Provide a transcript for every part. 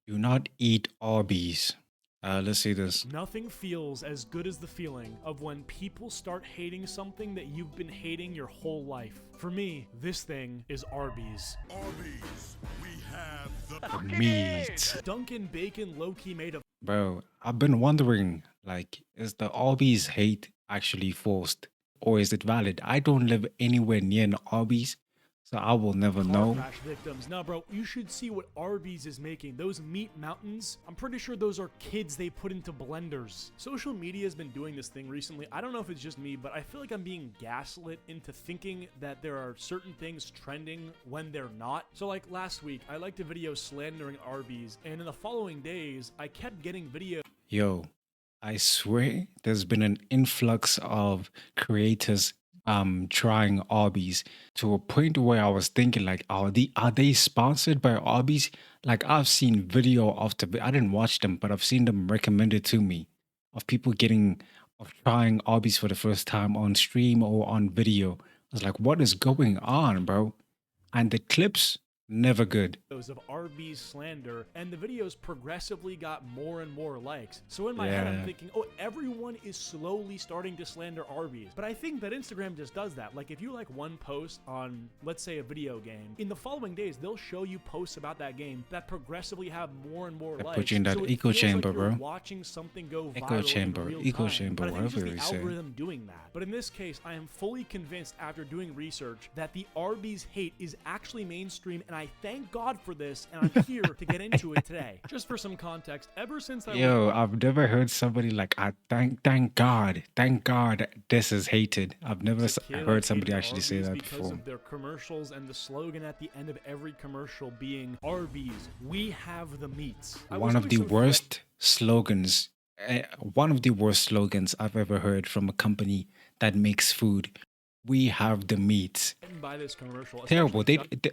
Do not eat Arby's. Let's see this. Nothing feels as good as the feeling of when people start hating something that you've been hating your whole life. For me, this thing is Arby's. ARBYS, we have The the meat. Dunkin' Bacon low-key made a Bro, I've been wondering, like, is the Arby's hate actually forced? Or is it valid? I don't live anywhere near an Arby's, so I will never car know. crash victims. No, bro, you should see what Arby's is making. Those meat mountains, I'm pretty sure those are kids they put into blenders. Social media has been doing this thing recently. I don't know if it's just me, but I feel like I'm being gaslit into thinking that there are certain things trending when they're not. So like last week, I liked a video slandering Arby's, and in the following days, I kept getting videos. Yo, I swear there's been an influx of creators trying Arby's to a point where I was thinking like, are they sponsored by Arby's? Like I've seen video after I didn't watch them, but I've seen them recommended to me of people getting of trying Arby's for the first time on stream or on video. I was like, what is going on, bro? And the clips never good. Of Arby's slander, and the videos progressively got more and more likes. So in my head, I'm Yeah. thinking, oh, everyone is slowly starting to slander Arby's. But I think that Instagram just does that. Like, if you like one post on, let's say, a video game, in the following days, they'll show you posts about that game that progressively have more and more They likes. put you in that So it echo feels chamber, like you're bro. watching something go Echo viral chamber, in real echo time. chamber, But I think it's whatever just the you say. algorithm doing that. But in this case, I am fully convinced after doing research that the Arby's hate is actually mainstream, and I thank God for this, and I'm here to get into it today. Just for some context, ever since I was Yo, I've never heard somebody like, I thank God this is hated. I've never a kid, I heard somebody hated actually say Arby's that because before. of their commercials and the slogan at the end of every commercial being Arby's, we have the meats. I was One of always the so worst slogans, one of the worst slogans I've ever heard from a company that makes food. We have the meats. threatened by this commercial, Terrible. especially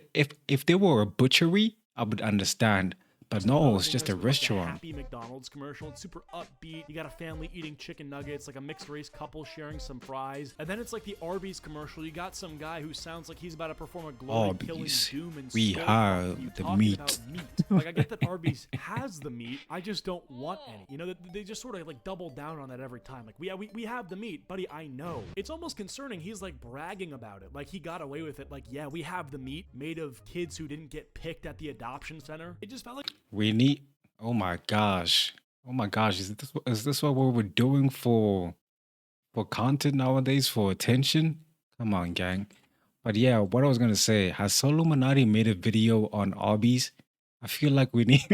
If they were a butchery, I would understand. But Justin no, Bieber it's thing just a was like the restaurant. Happy McDonald's commercial. It's super upbeat. You got a family eating chicken nuggets, like a mixed race couple sharing some fries. And then it's like the Arby's commercial. You got some guy who sounds like he's about to perform a glory killing Arby's, doom and we skull have fuck you the talking meat. about meat. Like I get that Arby's has the meat. I just don't want any. You know, they just sort of like double down on that every time. Like we have the meat, buddy. I know. It's almost concerning. He's like bragging about it. Like he got away with it. Like yeah, we have the meat made of kids who didn't get picked at the adoption center. It just felt like We need. Oh my gosh. Oh my gosh. Is this what we're doing for content nowadays, for attention? Come on, gang. But yeah, what I was gonna say, has Soluminati made a video on Arby's? I feel like we need.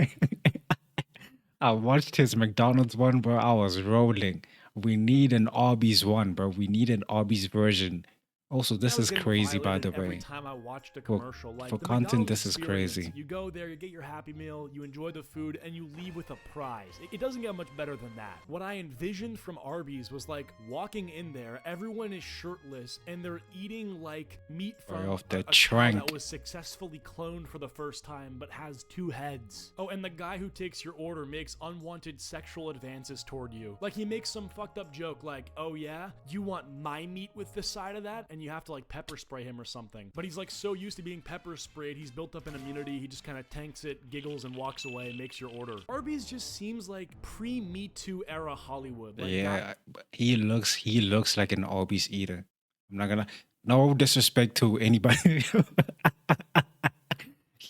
I watched his McDonald's one, bro. I was rolling. We need an Arby's one, bro. We need an Arby's version. Also, I this was is getting crazy, by violated the every way. time I watched a For commercial. Like for the content, McDonald's this is experience, crazy. you go there, you get your Happy Meal, you enjoy the food, and you leave with a prize. It doesn't get much better than that. What I envisioned from Arby's was like walking in there, everyone is shirtless, and they're eating like meat Right from off the a cow trunk. that was successfully cloned for the first time, but has two heads. Oh, and the guy who takes your order makes unwanted sexual advances toward you. Like he makes some fucked up joke, like, "Oh yeah, you want my meat with the side of that?" And you have to like pepper spray him or something. But he's like so used to being pepper sprayed, he's built up an immunity. He just kind of tanks it, giggles, and walks away and makes your order. Arby's just seems like pre-Me Too era Hollywood. Like Yeah, but he looks like an Arby's eater. I'm not gonna. No disrespect to anybody.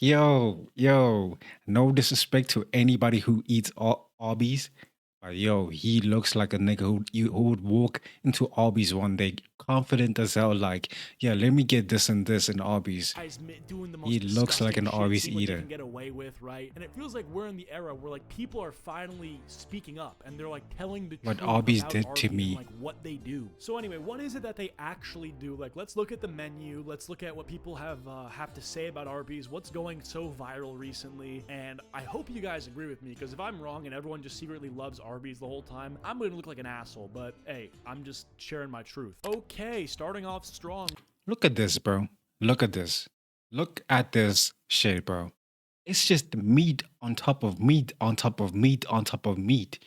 Yo, no disrespect to anybody who eats Arby's. But yo, he looks like a nigga who would walk into Arby's one day, confident as hell, like, yeah, let me get this and this in Arby's. guys doing the most He looks like disgusting an shit, Arby's seeing what they eater. can get away with, right? And it feels like we're in the era where like people are finally speaking up and they're like telling the What truth Arby's about did to Arby's and, me. like what they do. So anyway, what is it that they actually do? Like let's look at the menu. Let's look at what people have to say about Arby's. What's going so viral recently? And I hope you guys agree with me because if I'm wrong and everyone just secretly loves Arby's the whole time, I'm gonna look like an asshole. But hey, I'm just sharing my truth. Okay, starting off strong. Look at this, bro. Look at this. Look at this shit, bro. It's just meat on top of meat on top of meat on top of meat.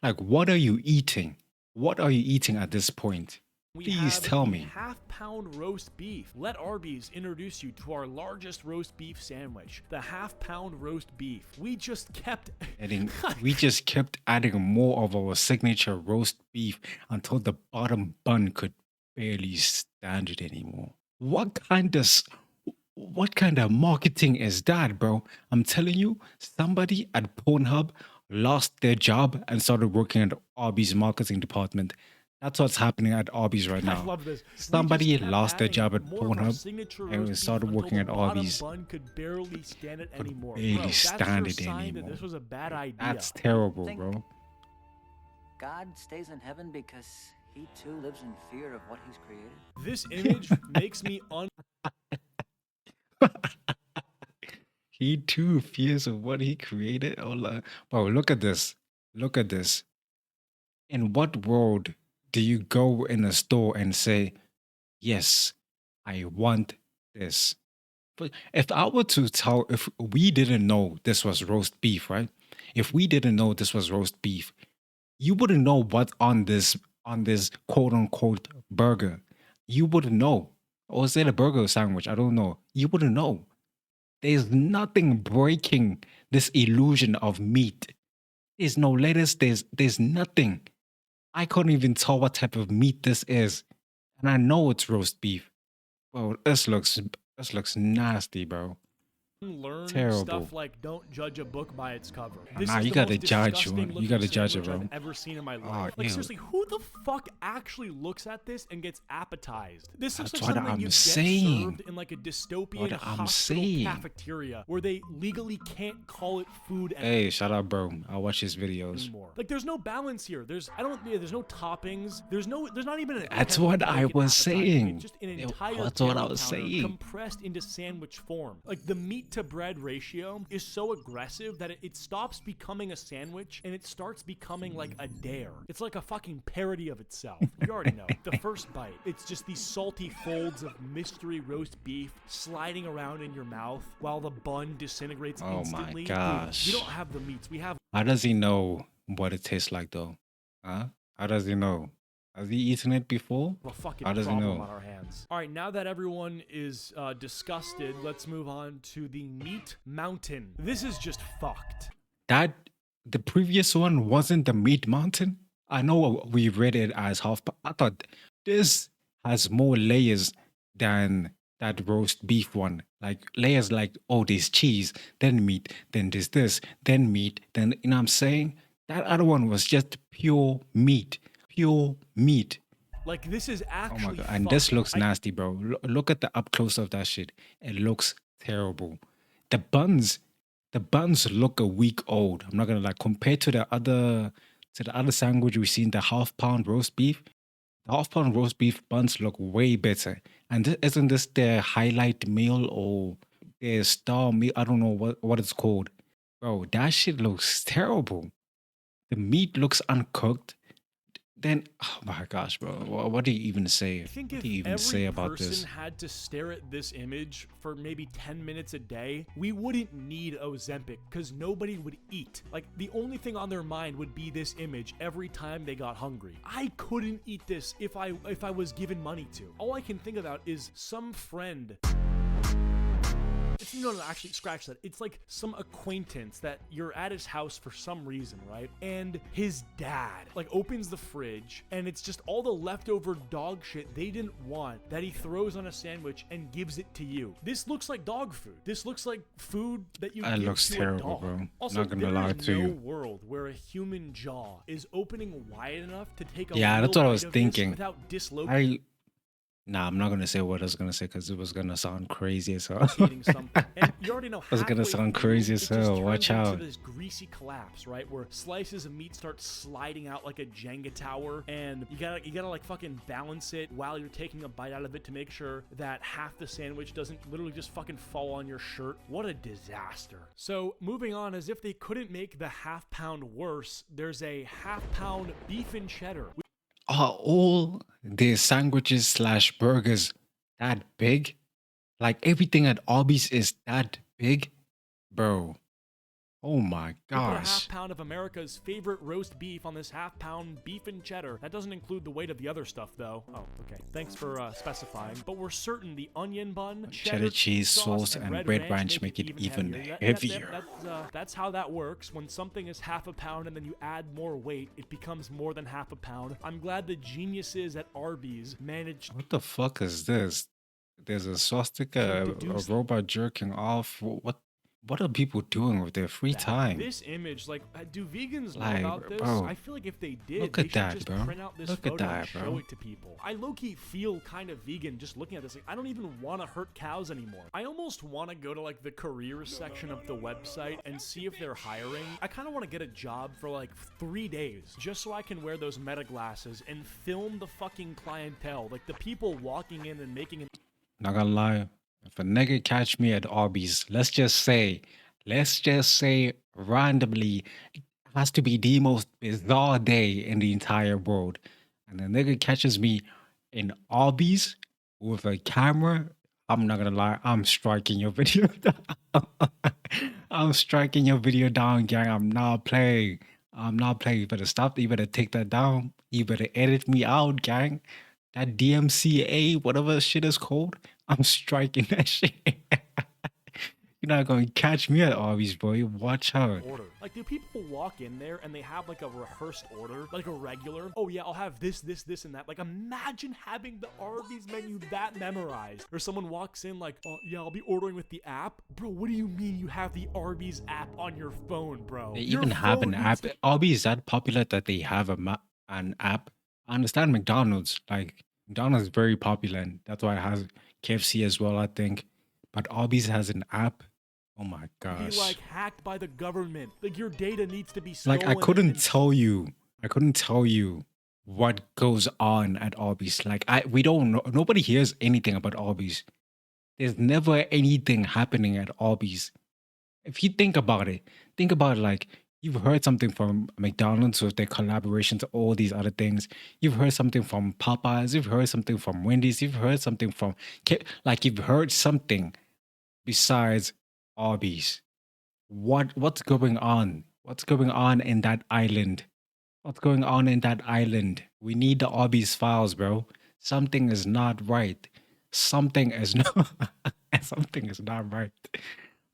Like, what are you eating? What are you eating at this point? We Please have tell the me. half-pound roast beef. Let Arby's introduce you to our largest roast beef sandwich, the half-pound roast beef. We just kept We just kept adding more of our signature roast beef until the bottom bun could barely stand it anymore. What kind of marketing is that, bro? I'm telling you, somebody at Pornhub lost their job and started working at Arby's marketing department. That's what's happening at Arby's right I now. love this. We just Somebody kept lost their adding job at more of our Pornhub signature and roast started beef working until at the bottom Arby's. bun could barely stand it Could anymore. barely Bro, that's stand your it sign anymore. that this was a bad idea. That's terrible, Think- bro. God stays in heaven because he too lives in fear of what he's created. This image makes me He too fears of what he created. Bro, look at this. Look at this. In what world do you go in a store and say, yes, I want this? But if I were to tell, if we didn't know this was roast beef, right? If we didn't know this was roast beef, you wouldn't know what on this quote unquote burger. You wouldn't know. Or is it a burger or sandwich? I don't know. You wouldn't know. There's nothing breaking this illusion of meat. There's no lettuce. There's nothing. I couldn't even tell what type of meat this is, and I know it's roast beef. Bro, this looks nasty, bro. learn Terrible. stuff like don't judge a book by its cover. This Nah, is you the gotta most judge, disgusting man. You looking gotta judge it, sandwich bro. I've ever seen in my life. Oh, Like ew. seriously, who the fuck actually looks at this and gets appetized? This looks That's like what something I'm you'd saying. get served in like a dystopian What I'm hospital saying. cafeteria where they legally can't call it food Hey, shut up, bro. I watch his videos. anymore. Like there's no balance here. There's no toppings. There's not even an That's attempt what to I make it was appetizing. saying. It's just an Yeah, entire that's what I deli was counter saying. compressed into sandwich form. Like the meat to bread ratio is so aggressive that it stops becoming a sandwich and it starts becoming like a dare. It's like a fucking parody of itself. You already know. The first bite, it's just these salty folds of mystery roast beef sliding around in your mouth while the bun disintegrates Oh my instantly. Dude, gosh. we don't have the meats. We have How does he know what it tastes like, though? Huh? How does he know? Has he eaten it before? a fucking How does he problem know? on our hands. All right, now that everyone is disgusted, let's move on to the meat mountain. This is just fucked. The previous one wasn't the meat mountain. I know we read it as half, but I thought this has more layers than that roast beef one. Like layers like, oh, there's cheese, then meat, then there's this, then meat, then, you know what I'm saying? That other one was just pure meat. Pure meat. Like this is Oh my actually god. And this fucked. looks nasty, bro. Look at the up close of that shit. It looks terrible. The buns look a week old. I'm not gonna lie. Compared to the other sandwich we've seen, the half-pound roast beef, the half-pound roast beef buns look way better. And isn't this their highlight meal or their star meal? I don't know what it's called. Bro, that shit looks terrible. The meat looks uncooked. Then, oh my gosh, bro. What do you even say? I think What if do you even every say about person this? had to stare at this image for maybe 10 minutes a day, we wouldn't need Ozempic because nobody would eat. Like the only thing on their mind would be this image every time they got hungry. I couldn't eat this if I was given money to. All I can think about is some friend. No, actually, scratch that. It's like some acquaintance that you're at his house for some reason, right? And his dad, like, opens the fridge, and it's just all the leftover dog shit they didn't want that he throws on a sandwich and gives it to you. This looks like dog food. This looks like food that you That give looks to terrible, a dog. bro. Also, Not gonna there lie is to no you. world where a human jaw is opening wide enough to take a Yeah, that's real what I bite was of this thinking. without dislocating. Nah, I'm not gonna say what I was gonna say because it was gonna sound crazy as hell. Something. And you already know It's gonna halfway sound through, crazy it as just hell. turns Watch into out. this greasy collapse, right? Where slices of meat start sliding out like a Jenga tower, and you gotta like fucking balance it while you're taking a bite out of it to make sure that half the sandwich doesn't literally just fucking fall on your shirt. What a disaster. So moving on, as if they couldn't make the half pound worse, there's a half pound beef and cheddar. Are all their sandwiches slash burgers that big? Like everything at Arby's is that big? Bro. Oh my We put a half gosh. pound of America's favorite roast beef on this half pound beef and cheddar. That doesn't include the weight of the other stuff, though. Oh, okay. Thanks for specifying. But we're certain the onion bun, Cheddar cheese, sauce, and and red red ranch ranch make it even heavier. heavier. That's how that works. When something is half a pound and then you add more weight, it becomes more than half a pound. I'm glad the geniuses at Arby's managed What the fuck is this? There's a swastika, a deduce robot jerking off. What are people doing with their free that. time? This image, like, do vegans know Like, about this? bro, I feel like if they did, look they at should that, just bro. print out this Look at photo and that, show bro. it to people. I low-key feel kind of vegan just looking at this. Like, I don't even want to hurt cows anymore. I almost want to go to, like, the careers section of the website and see if they're hiring. I kind of want to get a job for, like, 3 days, just so I can wear those meta glasses and film the fucking clientele. Like, the people walking in and making an Not gonna lie, if a nigga catch me at Arby's, let's just say randomly, it has to be the most bizarre day in the entire world. And the nigga catches me in Arby's with a camera, I'm not gonna lie, I'm striking your video down. I'm striking your video down, gang. I'm not playing. I'm not playing. You better stop. You better take that down. You better edit me out, gang. That DMCA, whatever shit is called, I'm striking that shit. You're not gonna catch me at Arby's, boy. Watch out. order. Like, do people walk in there and they have like a rehearsed order, like a regular? Oh yeah, I'll have this, and that. Like, imagine having the Arby's menu that memorized. Or someone walks in like, oh yeah, I'll be ordering with the app. Bro, what do you mean you have the Arby's app on your phone, bro? They Your even have phone an needs app. Arby's is that popular that they have an app. I understand McDonald's. Like McDonald's is very popular, and that's why it has KFC as well, I think. But Arby's has an app. Oh my be gosh. like hacked by the government. Like, your data needs to be Like stolen. I couldn't and tell you. I couldn't tell you what goes on at Arby's. Like we don't know. Nobody hears anything about Arby's. There's never anything happening at Arby's. If you think about it, like you've heard something from McDonald's with their collaborations, all these other things. You've heard something from Popeyes. You've heard something from Wendy's. You've heard something from like you've heard something besides Arby's. What's going on? What's going on in that island? What's going on in that island? We need the Arby's files, bro. Something is not right. Something is not something is not right.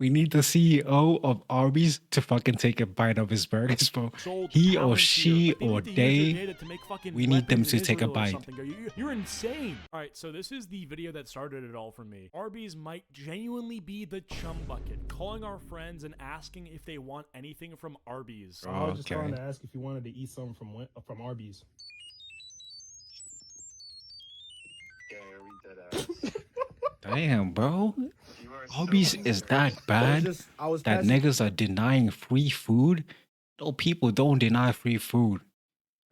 We need the CEO of Arby's to fucking take a bite of his burgers, bro. sold He or Palantir. she Like, they or need to use your they. data to make fucking We need them weapons to in take a Israel or bite. something. You're insane. All right, so this is the video that started it all for me. Arby's might genuinely be the chum bucket, calling our friends and asking if they want anything from Arby's. I was just Okay. trying to ask if you wanted to eat something from Arby's. Damn, bro. You are Arby's so is that I was bad just I was that passing. niggas are denying free food? No, people don't deny free food.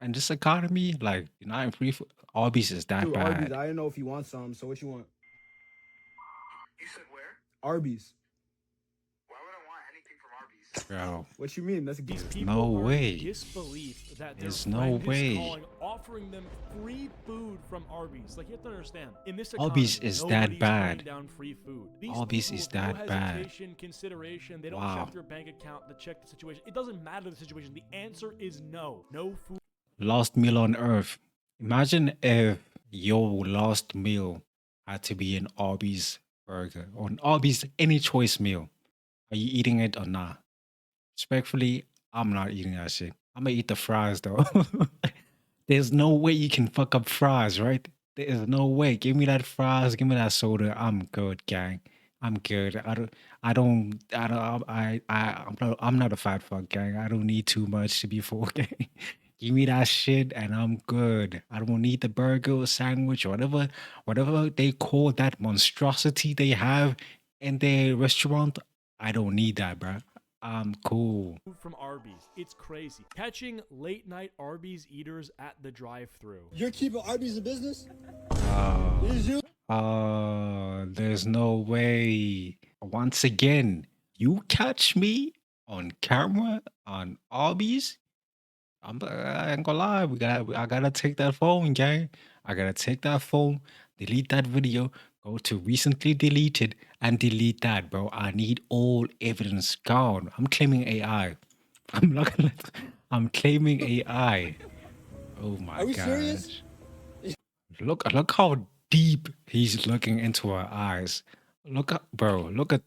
And this economy, like denying free food, Arby's is that Dude, Arby's. bad. I didn't know if you want some. So what you want? You said where? Arby's. Why would I want anything from Arby's? Bro, What you mean? That's a These gift. people no are way. in disbelief that their There's no friend way. is calling, offering them free food from Arby's. Like, you have to understand, in this economy, Arby's is that nobody's turning bad. down free food. These Arby's people is with no that bad. hesitation, consideration. They don't Wow. check their bank account to check the situation. It doesn't matter the situation. The answer is no. No food. Last meal on earth. Imagine if your last meal had to be an Arby's burger or an Arby's any choice meal. Are you eating it or not? Respectfully, I'm not eating that shit. I'm gonna eat the fries though. There's no way you can fuck up fries, right? There is no way. Give me that fries, give me that soda. I'm good, gang. I'm good. I'm not a fat fuck, gang. I don't need too much to be full, gang. Give me that shit and I'm good. I don't need the burger or sandwich or whatever they call that monstrosity they have in their restaurant. I don't need that, bro. I'm cool. from Arby's. It's crazy. Catching late night Arby's eaters at the drive-thru. You're keeping Arby's in business? Uh, Is you? there's no way. Once again, you catch me on camera on Arby's. I ain't gonna lie. I gotta take that phone, gang. I gotta take that phone, delete that video, Go to recently deleted and delete that, bro. I need all evidence gone. I'm claiming AI. I'm looking at, I'm claiming AI. Oh my Are we serious? gosh. Look how deep he's looking into her eyes. Look at bro, look at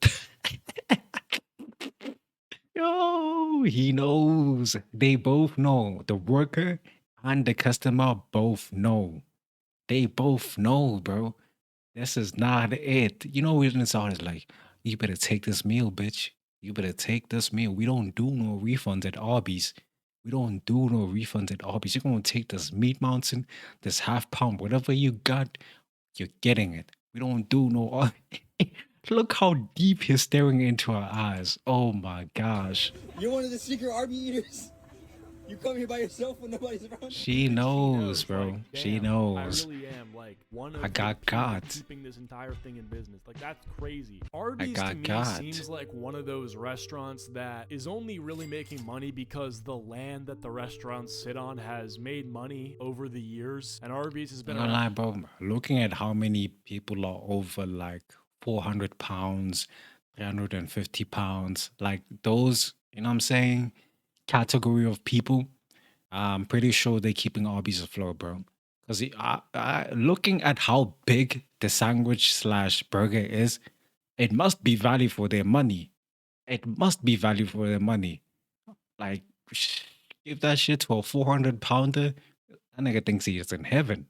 Yo, he knows. They both know. The worker and the customer both know. They both know, bro. This is not it. You know, when it's always like, you better take this meal, bitch. You better take this meal. We don't do no refunds at Arby's. We don't do no refunds at Arby's. You're gonna take this meat mountain, this half pound, whatever you got, you're getting it. We don't do no. Look how deep he's staring into her eyes. Oh my gosh. You're one of the secret Arby eaters. You come here by yourself when nobody's around. She knows, bro. Like, She damn, knows. I really am like one of I the got people got. keeping this entire thing in business. Like that's crazy. I Arby's to me got. seems like one of those restaurants that is only really making money because the land that the restaurants sit on has made money over the years, and Arby's has been Not gonna around. lie, bro. Looking at how many people are over like 400 pounds, 350 pounds, like those, you know what I'm saying? Category of people, I'm pretty sure they're keeping Arby's afloat, bro. Because looking at how big the sandwich slash burger is, it must be value for their money. It must be value for their money. Like, give that shit to a 400 pounder. That nigga thinks he is in heaven.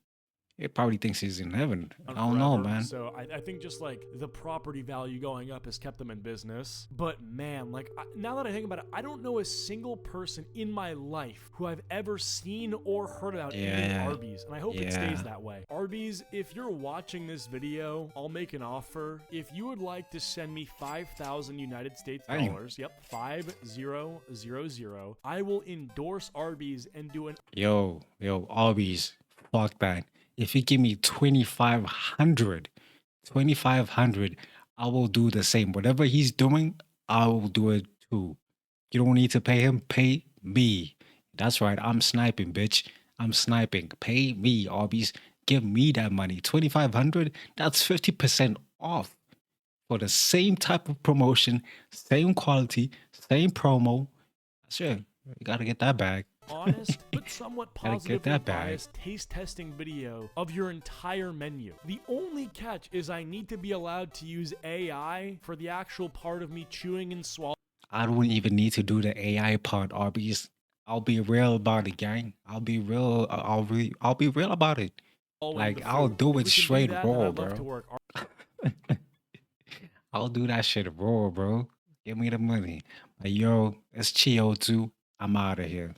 He probably thinks he's in heaven. I don't know, Forever. man. So I think just like the property value going up has kept them in business. But man, like now that I think about it, I don't know a single person in my life who I've ever seen or heard about eating Yeah. Arby's, and I hope it Yeah. stays that way. Arby's, if you're watching this video, I'll make an offer. If you would like to send me 5,000 United States Dang. dollars, yep, 5000, I will endorse Arby's and do an Yo, Arby's. Fuck that. If you give me 2,500, 2,500, I will do the same. Whatever he's doing, I will do it too. You don't need to pay him, pay me. That's right. I'm sniping, bitch. I'm sniping. Pay me, Arby's. Give me that money. 2,500, that's 50% off for the same type of promotion, same quality, same promo. That's it. You gotta get that bag. honest but somewhat Gotta get positively that bag. biased taste testing video of your entire menu. The only catch is I need to be allowed to use AI for the actual part of me chewing and swallowing. I don't even need to do the AI part, Arby's. I'll be real about it, gang. I'll be real. I'll be real about it. Like The I'll food. do If it we can do straight that, then raw, I'd love to bro. work. I'll do that shit raw, bro. Give me the money. Like, yo, it's Chio too. I'm out of here.